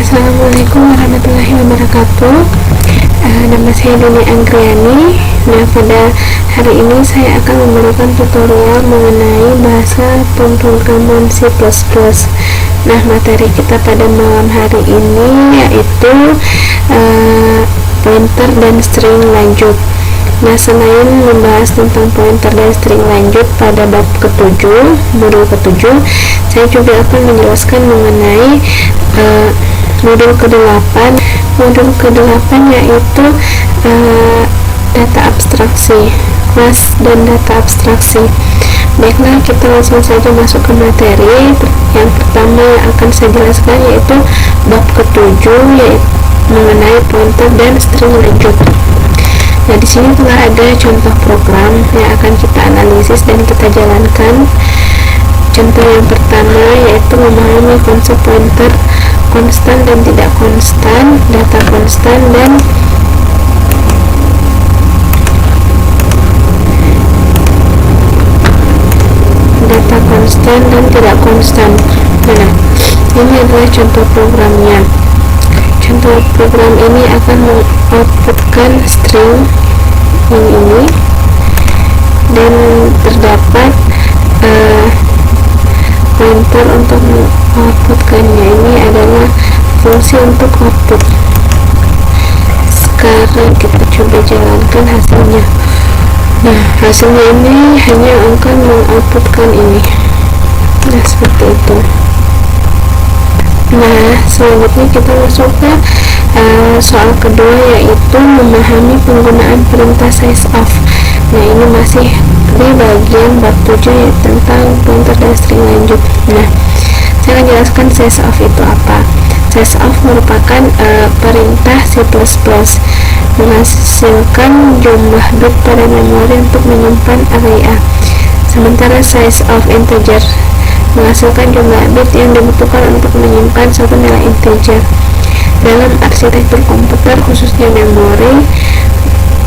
Assalamualaikum warahmatullahi wabarakatuh. Nama saya Doni Anggriani. Nah, pada hari ini saya akan memberikan tutorial mengenai bahasa pemrograman C++. Nah, materi kita pada malam hari ini yaitu pointer dan string lanjut. Nah, selain membahas tentang pointer dan string lanjut pada bab ke-7, modul ke-7, saya juga akan menjelaskan mengenai modul ke-8. Modul ke-8 yaitu data abstraksi, kelas dan data abstraksi. Baiklah, kita langsung saja masuk ke materi. Yang pertama yang akan saya jelaskan yaitu bab ke-7, yaitu mengenai pointer dan string lanjut. Nah, di sini telah ada contoh program yang akan kita analisis dan kita jalankan. Contoh yang pertama yaitu memahami konsep pointer konstan dan tidak konstan, data konstan dan tidak konstan. Nah, ini adalah contoh programnya. Contoh program ini akan mengoutputkan string ini dan terdapat pointer untuk mengoutputkannya. Ini adalah fungsi untuk output. Sekarang kita coba jalankan hasilnya. Nah, hasilnya ini hanya akan mengoutputkan ini. Nah, seperti itu. Nah, selanjutnya kita masuk ke soal kedua, yaitu memahami penggunaan perintah sizeof. Nah, ini masih di bagian bab 7 tentang pointer dan string lanjut. Nah, saya akan jelaskan sizeof itu apa. Sizeof merupakan perintah C++ menghasilkan jumlah bit pada memori untuk menyimpan array A. Sementara sizeof integer menghasilkan jumlah bit yang dibutuhkan untuk menyimpan suatu nilai integer. Dalam arsitektur komputer, khususnya memori,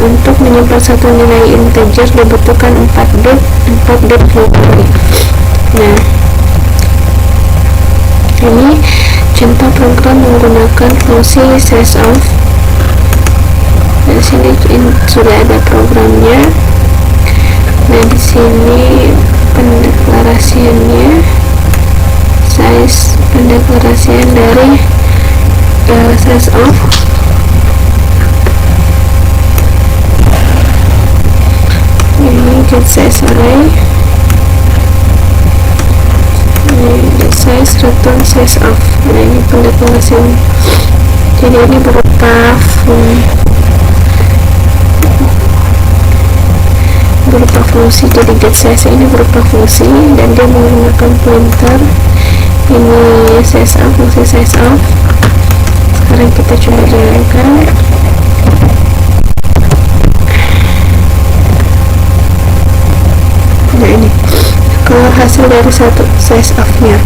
untuk menyimpan satu nilai integer dibutuhkan 4 bit memori. Nah, ini contoh program menggunakan fungsi sizeof. Di sini sudah ada programnya. Nah, di sini pendeklarasiannya, pendeklarasian dari sizeof. Ini get size array, ini get size return sizeof. Nah, ini pendeklarasian. Jadi ini berupa fungsi. Jadi get size ini berupa fungsi dan dia menggunakan pointer. Ini sizeof, fungsi sizeof. Sekarang kita coba jalankan. Nah, ini keluar hasil dari satu sizeof-nya.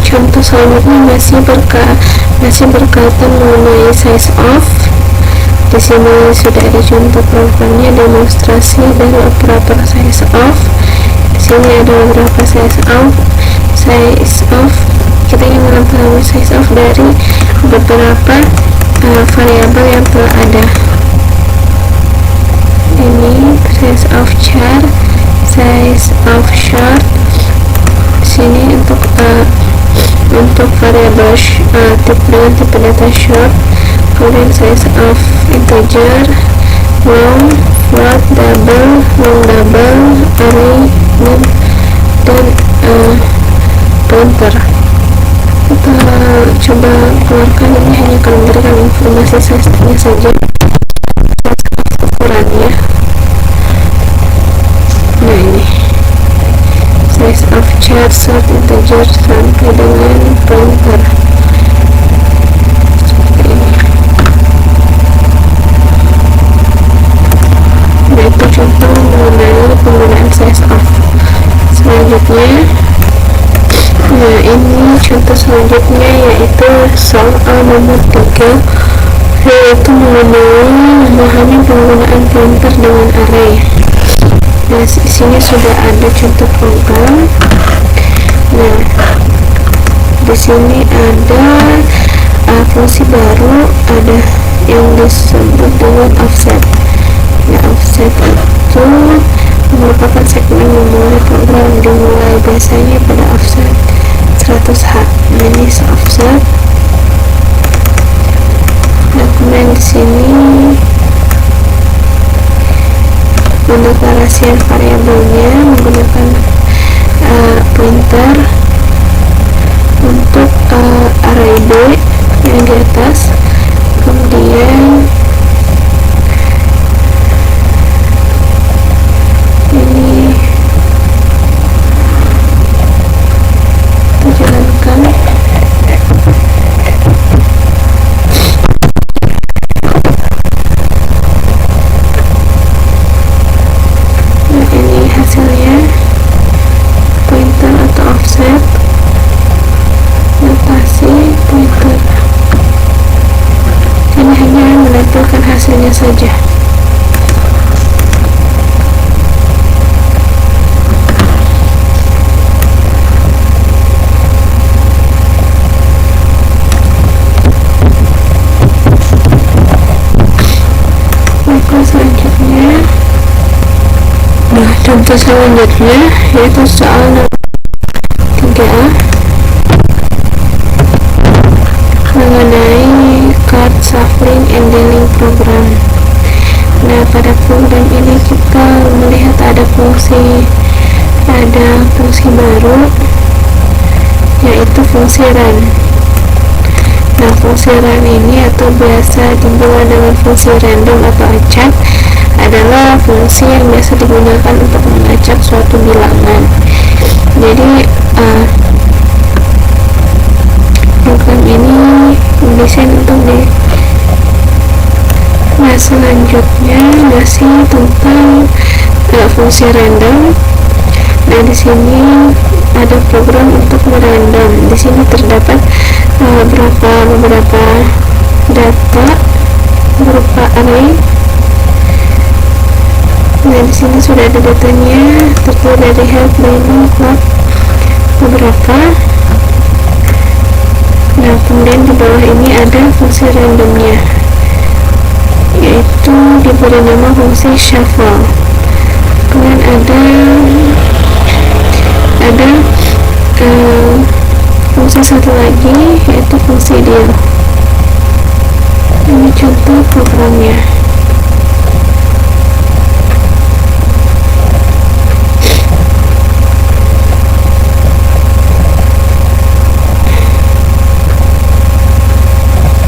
Contoh selanjutnya masih berkaitan mengenai sizeof. Di sini sudah ada contoh programnya, demonstrasi dari operator sizeof. Di sini ada beberapa sizeof. Kita ingin mengetahui sizeof dari beberapa variabel yang telah ada. Ini sizeof char, sizeof short. Di sini untuk variabel dengan tipe data short, kemudian sizeof integer, long, float, double, long double, array, int, dan pointer. Kita coba keluarkan. Ini hanya akan memberikan informasi size-nya saja, ukurannya. Nah, ini sizeof char sort integer sampai dengan pointer. Seperti ini. Nah, itu contoh mengenai penggunaan size of. Selanjutnya, nah ini contoh selanjutnya yaitu soal nomor 3, yaitu mengenai memahami penggunaan pointer dengan array. Nah, di sini sudah ada contoh program. Nah, di sini ada fungsi baru, ada yang disebut dengan offset. Nah, offset itu merupakan segmen memulai program, dimulai biasanya pada offset 100H. Ini offset. Nah, kemudian di sini pendeklarasian variabelnya menggunakan pointer untuk array B yang di atas, kemudian ini dijalankan. Nah, ini hasilnya pointer atau offset, notasi pointer. Ini hanya menampilkan hasilnya saja. Selanjutnya, nah contoh selanjutnya yaitu soal nomor 3A mengenai card shuffling and dealing program. Nah, pada program ini kita melihat ada fungsi baru yaitu fungsi run. Nah, fungsi run ini atau biasa dibawa dengan fungsi random atau acak adalah fungsi yang biasa digunakan untuk mengacak suatu bilangan. Jadi program ini didesain untuk Nah, selanjutnya masih tentang fungsi random. Nah, di sini ada program untuk merandom. Di sini terdapat beberapa data berupa array. Nah, di sini sudah ada datanya, terdiri dari health, diamond, club, beberapa. Nah, kemudian di bawah ini ada fungsi randomnya, yaitu diberi nama fungsi shuffle. Kemudian ada fungsi satu lagi yaitu fungsi deal. Ini contoh programnya.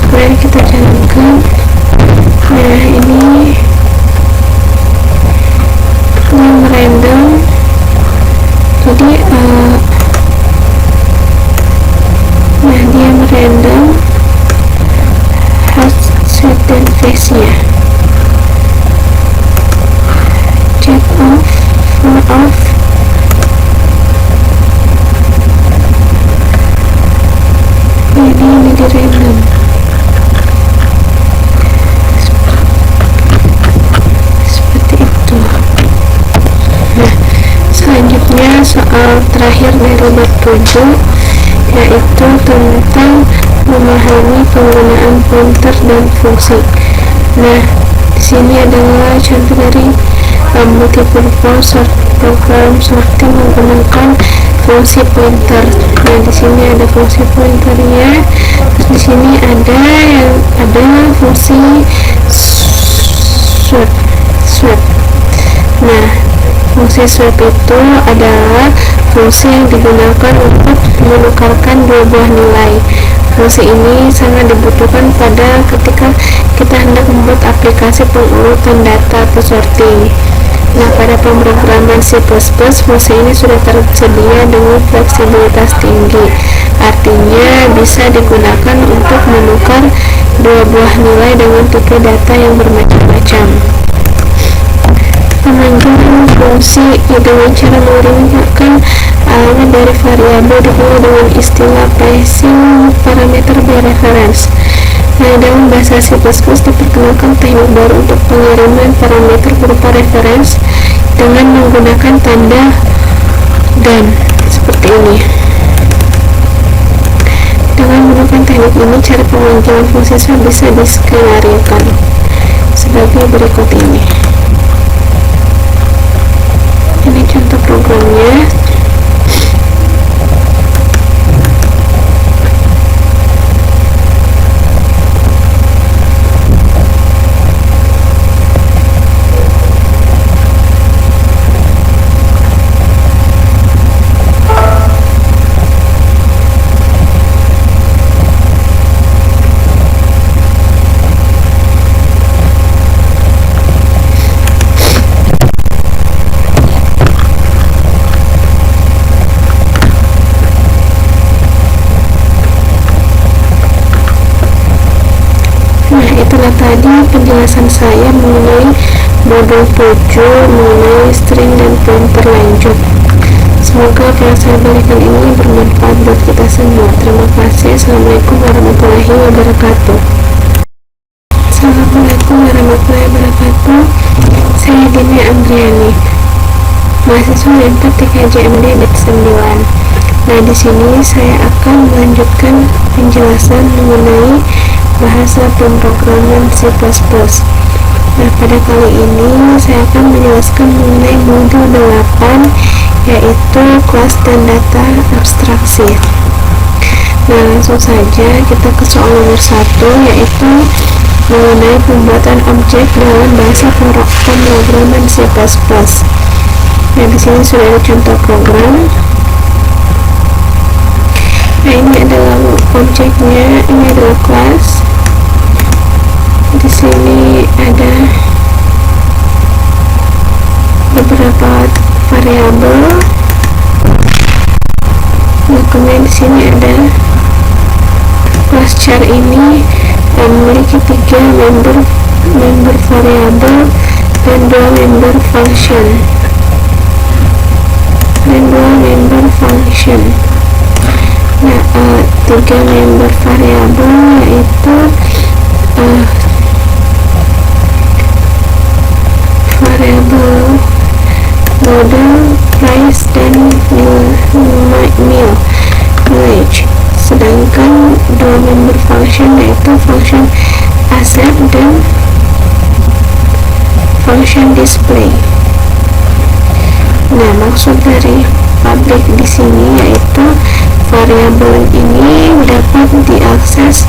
Kemudian kita jalankan. Nah, ini random. Jadi dia merandom has certain phase-nya. Check off, for off. Jadi ini di random. Seperti itu. Nah, selanjutnya soal terakhir dari bab 7, yaitu tentang memahami penggunaan pointer dan fungsi. Nah, di sini adalah contoh dari multipurpose program sorting menggunakan fungsi pointer. Nah, di sini ada fungsi pointernya. Terus di sini ada fungsi swap. Nah, fungsi swap itu adalah fungsi yang digunakan untuk menukarkan dua buah nilai. Fungsi ini sangat dibutuhkan ketika kita hendak membuat aplikasi pengurutan data atau sorting. Nah, pada pemrograman C++, fungsi ini sudah tersedia dengan fleksibilitas tinggi. Artinya, bisa digunakan untuk menukar dua buah nilai dengan tipe data yang bermacam-macam. Pemanggilan fungsi dengan cara mengirimkan alamat dari variabel dikenal dengan istilah passing parameter by reference. Nah, dalam bahasa C++ diperkenalkan teknik baru untuk pengiriman parameter berupa reference dengan menggunakan tanda dan seperti ini. Dengan menggunakan teknik ini, cara pemanggilan fungsi bisa diskenariokan sebagai berikut ini. Ini contoh programnya. Itulah tadi penjelasan saya mengenai modul 7 mengenai string dan pointer lanjut. Semoga apa yang saya berikan ini bermanfaat buat kita semua. Terima kasih. Assalamualaikum warahmatullahi wabarakatuh. Assalamualaikum warahmatullahi wabarakatuh. Saya Dini Andriani, mahasiswa M4 TKJMD BET 9. Nah, di sini saya akan melanjutkan penjelasan mengenai bahasa pemrograman C++. Nah, pada kali ini saya akan menjelaskan mengenai modul 8, yaitu kelas dan data abstraksi. Nah, langsung saja kita ke soal nomor 1, yaitu mengenai pembuatan objek dalam bahasa pemrograman C++. Nah, di sini sudah ada contoh program. Nah, ini adalah objeknya, ini adalah kelas. Di sini ada beberapa variabel. Nah, kemudian di sini ada kelas char ini memiliki 3 member variabel dan 2 member function Nah, 3 member variabel yaitu variabel model, price, dan mileage. Sedangkan 2 member function yaitu function accept dan function display. Nah, maksud dari public di sini yaitu variabel ini dapat diakses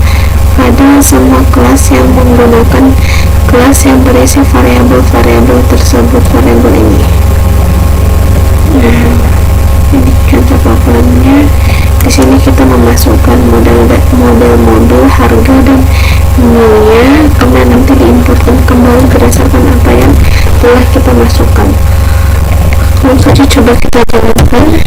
pada semua kelas yang menggunakan kelas yang berisi variabel-variabel tersebut, variabel ini. Nah, ini contoh programnya. Di sini kita memasukkan model, harga, dan nilainya, kemudian nanti diinputkan kembali berdasarkan apa yang telah kita masukkan. Langsung saja coba kita jalankan.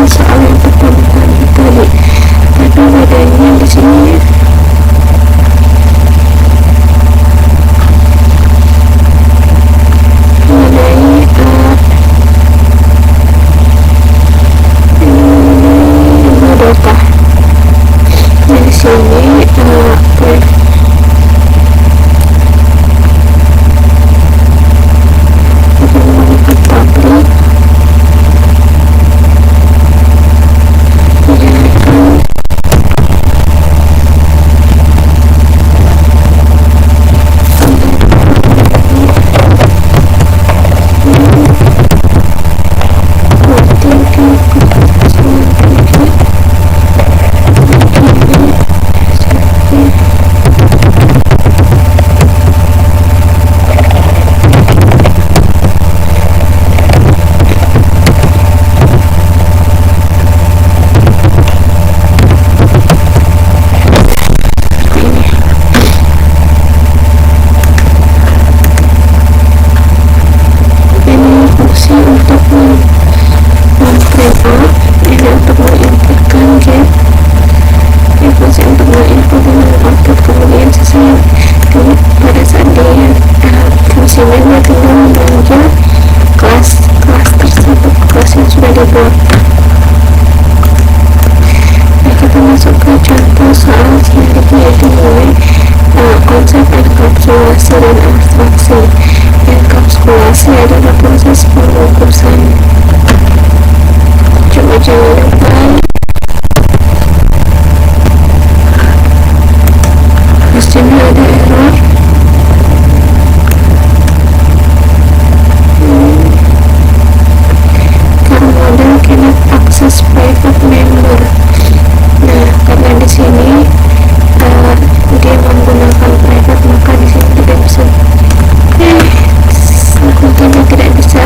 soal yang pertama tadi, tapi bedanya di sini mengenai data. Nah, di sini konsep enkapsulasi dan abstraksi. Enkapsulasi adalah proses pembungkusan. Coba jangan lupa di sini ada error. Karena model cannot access private member. Nah, karena di sini dia menggunakan private, maka di sini tidak bisa tidak bisa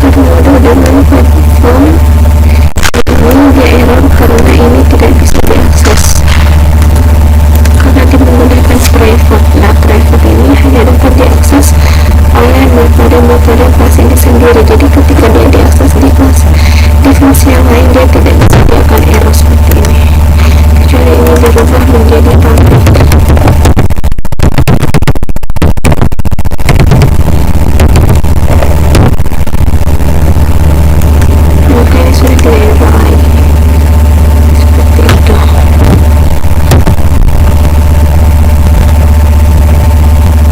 karena model dengan platform ini dia error karena ini tidak bisa diakses karena dia menggunakan private. Nah, private ini hanya dapat diakses oleh metode-metode kelas ini sendiri. Jadi ketika dia diakses di kelas yang lain, dia tidak bisa, dia akan error seperti ini kecuali ini dirubah menjadi public. Maka ini sudah tidak error lagi seperti itu.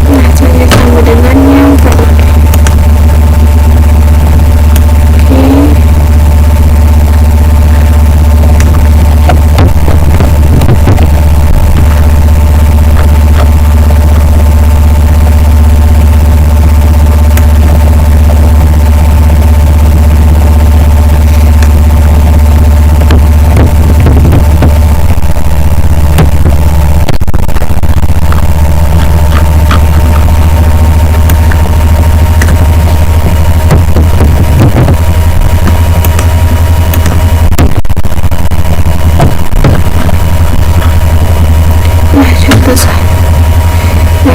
Nah, saya sama dengan yang tadi.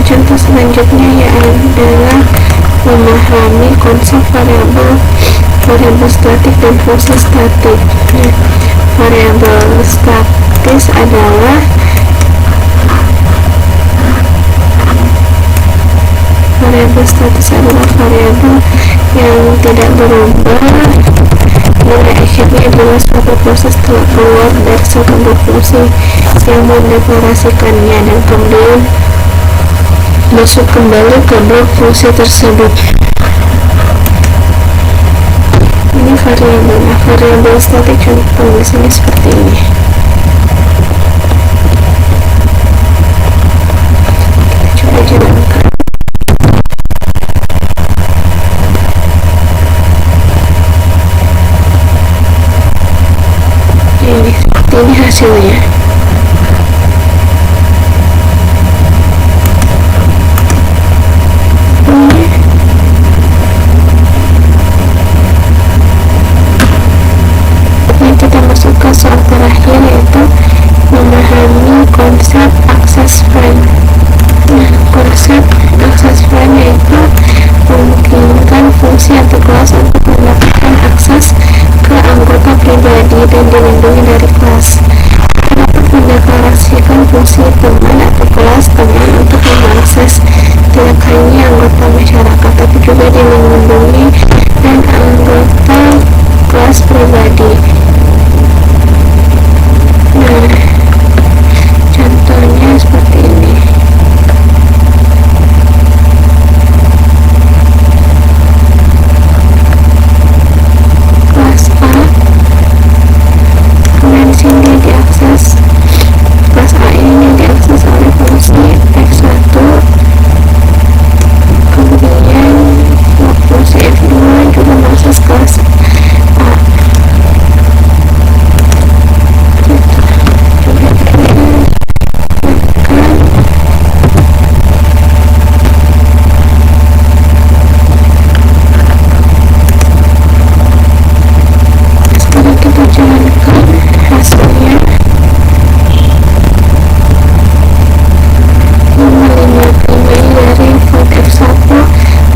Contoh selanjutnya adalah memahami konsep variabel statik dan fungsi statik. Variabel statis adalah variabel yang tidak berubah bila akhirnya adalah suatu proses telah keluar dari satu blok fungsi yang mendeklarasikannya dan kemudian masuk kembali ke blok fungsi tersebut. Ini variabel. Nah, variabel statik contoh penulisannya seperti ini. Kita coba jalankan. Ini hasilnya. Soal terakhir yaitu memahami konsep akses frame. Nah, konsep akses frame yaitu memungkinkan fungsi atau kelas untuk mendapatkan akses ke anggota pribadi yang dilindungi dari kelas. Dapat mendeklarasikan fungsi teman atau kelas teman untuk mengakses tidak hanya anggota masyarakat tapi juga dilindungi dan anggota kelas pribadi. Nah, contohnya seperti ini. Kelas A, kemudian di sini diakses. Kelas A ini diakses oleh fungsi F1, kemudian fungsi F2 juga mengakses kelas A. Sekarang kita jalankan hasilnya. Nilai dari volt F1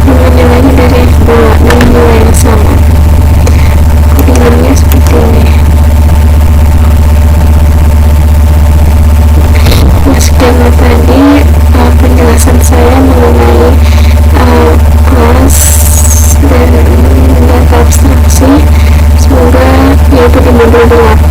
dengan nilainya dari F2 dengan nilai yang sama. Codingannya seperti ini. Nah, sekian tadi penjelasan saya mengenai kelas dan data abstraksi. Semoga yaitu di modul 8